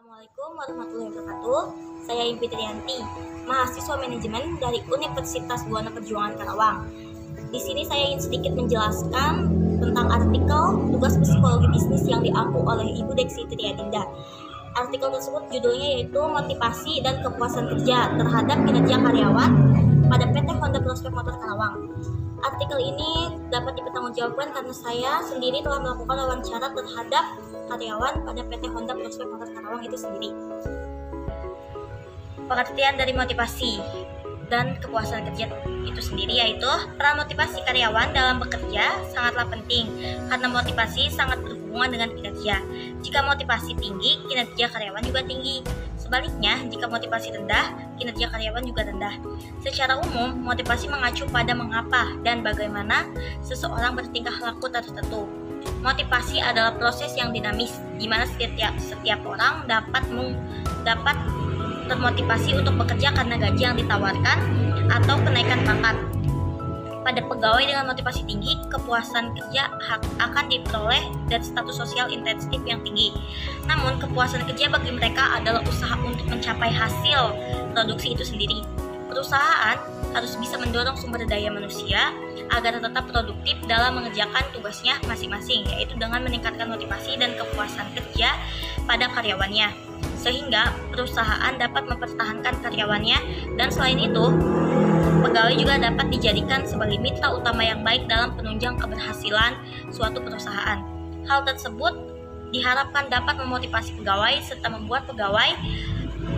Assalamualaikum warahmatullahi wabarakatuh. Saya Impi Trianti, mahasiswa manajemen dari Universitas Buana Perjuangan Karawang. Di sini saya ingin sedikit menjelaskan tentang artikel tugas psikologi bisnis yang diampu oleh Ibu Deksi Triadinda. Artikel tersebut judulnya yaitu motivasi dan kepuasan kerja terhadap kinerja karyawan pada PT Honda Prospek Motor Karawang. Artikel ini dapat dipertanggungjawabkan karena saya sendiri telah melakukan wawancara terhadap karyawan pada PT Honda Prospek Motor Karawang itu sendiri. Pengertian dari motivasi dan kepuasan kerja itu sendiri yaitu peran motivasi karyawan dalam bekerja sangatlah penting karena motivasi sangat berhubungan dengan kinerja. Jika motivasi tinggi, kinerja karyawan juga tinggi. Sebaliknya, jika motivasi rendah, kinerja karyawan juga rendah. Secara umum, motivasi mengacu pada mengapa dan bagaimana seseorang bertingkah laku tertentu. Motivasi adalah proses yang dinamis, di mana setiap orang dapat termotivasi untuk bekerja karena gaji yang ditawarkan atau kenaikan pangkat. Pada pegawai dengan motivasi tinggi, kepuasan kerja akan diperoleh dan status sosial intensif yang tinggi. Namun, kepuasan kerja bagi mereka adalah usaha untuk mencapai hasil produksi itu sendiri. Perusahaan harus bisa mendorong sumber daya manusia agar tetap produktif dalam mengerjakan tugasnya masing-masing, yaitu dengan meningkatkan motivasi dan kepuasan kerja pada karyawannya, sehingga perusahaan dapat mempertahankan karyawannya, dan selain itu, pegawai juga dapat dijadikan sebagai mitra utama yang baik dalam penunjang keberhasilan suatu perusahaan. Hal tersebut diharapkan dapat memotivasi pegawai serta membuat pegawai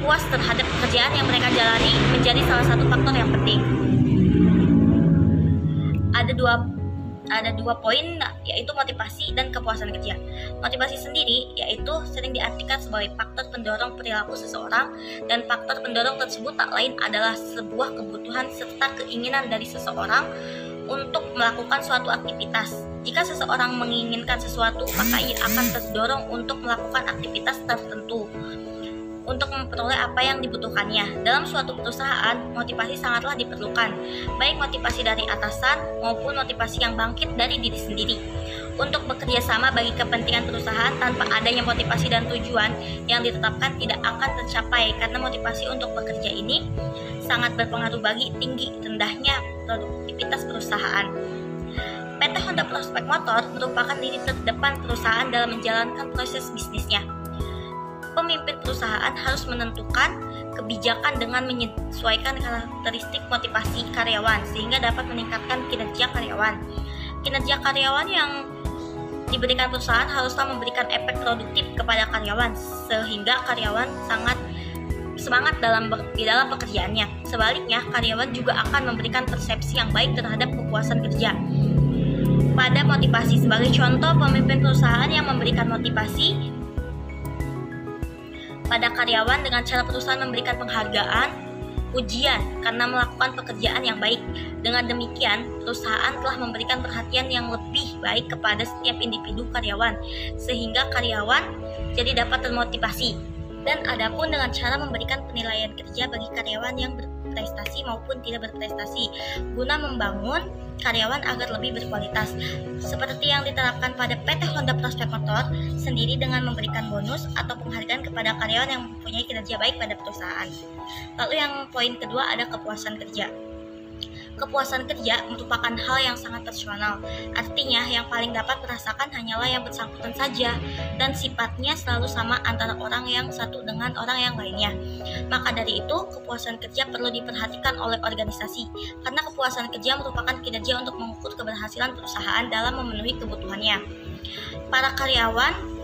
puas terhadap pekerjaan yang mereka jalani menjadi salah satu faktor yang penting. Ada dua poin, yaitu motivasi dan kepuasan kerja. Motivasi sendiri yaitu sering diartikan sebagai faktor pendorong perilaku seseorang, dan faktor pendorong tersebut tak lain adalah sebuah kebutuhan serta keinginan dari seseorang untuk melakukan suatu aktivitas. Jika seseorang menginginkan sesuatu, maka ia akan terdorong untuk melakukan aktivitas tertentu untuk memperoleh apa yang dibutuhkannya. Dalam suatu perusahaan, motivasi sangatlah diperlukan, baik motivasi dari atasan maupun motivasi yang bangkit dari diri sendiri. Untuk bekerja sama bagi kepentingan perusahaan tanpa adanya motivasi dan tujuan yang ditetapkan tidak akan tercapai, karena motivasi untuk bekerja ini sangat berpengaruh bagi tinggi rendahnya produktivitas perusahaan. PT Honda Prospek Motor merupakan lini terdepan perusahaan dalam menjalankan proses bisnisnya. Pemimpin perusahaan harus menentukan kebijakan dengan menyesuaikan karakteristik motivasi karyawan sehingga dapat meningkatkan kinerja karyawan. Kinerja karyawan yang diberikan perusahaan haruslah memberikan efek produktif kepada karyawan sehingga karyawan sangat semangat di dalam pekerjaannya. Sebaliknya, karyawan juga akan memberikan persepsi yang baik terhadap kepuasan kerja. Pada motivasi, sebagai contoh, pemimpin perusahaan yang memberikan motivasi pada karyawan dengan cara perusahaan memberikan penghargaan, pujian karena melakukan pekerjaan yang baik. Dengan demikian, perusahaan telah memberikan perhatian yang lebih baik kepada setiap individu karyawan, sehingga karyawan jadi dapat termotivasi. Dan adapun dengan cara memberikan penilaian kerja bagi karyawan yang berprestasi maupun tidak berprestasi, guna membangun karyawan agar lebih berkualitas, seperti yang diterapkan pada PT Honda Prospek Motor sendiri dengan memberikan bonus atau penghargaan kepada karyawan yang mempunyai kinerja baik pada perusahaan. Lalu yang poin kedua ada kepuasan kerja. Kepuasan kerja merupakan hal yang sangat personal, artinya yang paling dapat merasakan hanyalah yang bersangkutan saja, dan sifatnya selalu sama antara orang yang satu dengan orang yang lainnya. Maka dari itu, kepuasan kerja perlu diperhatikan oleh organisasi, karena kepuasan kerja merupakan kinerja untuk mengukur keberhasilan perusahaan dalam memenuhi kebutuhannya. Para karyawan,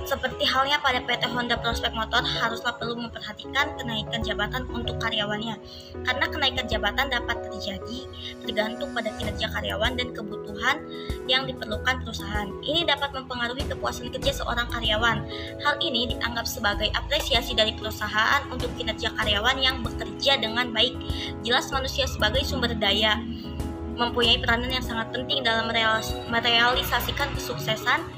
seperti halnya pada PT Honda Prospek Motor, haruslah perlu memperhatikan kenaikan jabatan untuk karyawannya, karena kenaikan jabatan dapat terjadi tergantung pada kinerja karyawan dan kebutuhan yang diperlukan perusahaan. Ini dapat mempengaruhi kepuasan kerja seorang karyawan. Hal ini dianggap sebagai apresiasi dari perusahaan untuk kinerja karyawan yang bekerja dengan baik. Jelas manusia sebagai sumber daya mempunyai peranan yang sangat penting dalam merealisasikan kesuksesan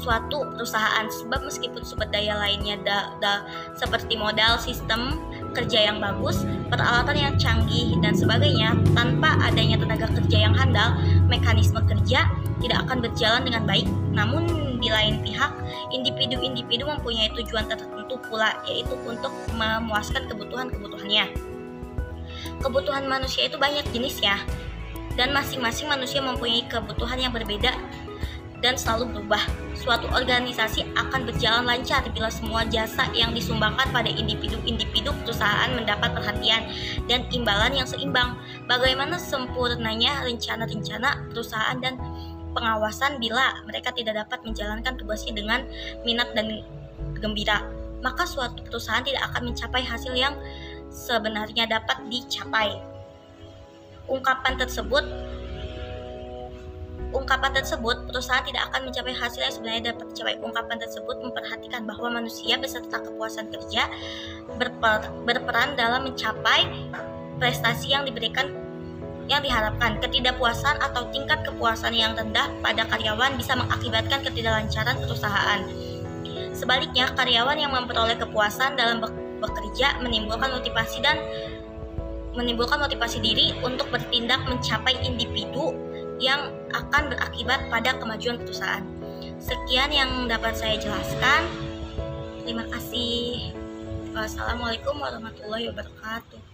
suatu perusahaan, sebab meskipun sumber daya lainnya seperti modal, sistem kerja yang bagus, peralatan yang canggih dan sebagainya, tanpa adanya tenaga kerja yang handal, mekanisme kerja tidak akan berjalan dengan baik. Namun di lain pihak, individu-individu mempunyai tujuan tertentu pula, yaitu untuk memuaskan kebutuhan-kebutuhannya. Kebutuhan manusia itu banyak jenisnya, dan masing-masing manusia mempunyai kebutuhan yang berbeda dan selalu berubah. Suatu organisasi akan berjalan lancar bila semua jasa yang disumbangkan pada individu-individu perusahaan mendapat perhatian dan imbalan yang seimbang. Bagaimana sempurnanya rencana-rencana perusahaan dan pengawasan bila mereka tidak dapat menjalankan tugasnya dengan minat dan gembira, maka suatu perusahaan tidak akan mencapai hasil yang sebenarnya dapat dicapai. Ungkapan tersebut, perusahaan tidak akan mencapai hasil yang sebenarnya dapat dicapai. Ungkapan tersebut memperhatikan bahwa manusia beserta kepuasan kerja berperan dalam mencapai prestasi yang diharapkan. Ketidakpuasan atau tingkat kepuasan yang rendah pada karyawan bisa mengakibatkan ketidaklancaran perusahaan. Sebaliknya, karyawan yang memperoleh kepuasan dalam bekerja menimbulkan motivasi diri untuk bertindak mencapai individu yang akan berakibat pada kemajuan perusahaan. Sekian yang dapat saya jelaskan. Terima kasih. Wassalamualaikum warahmatullahi wabarakatuh.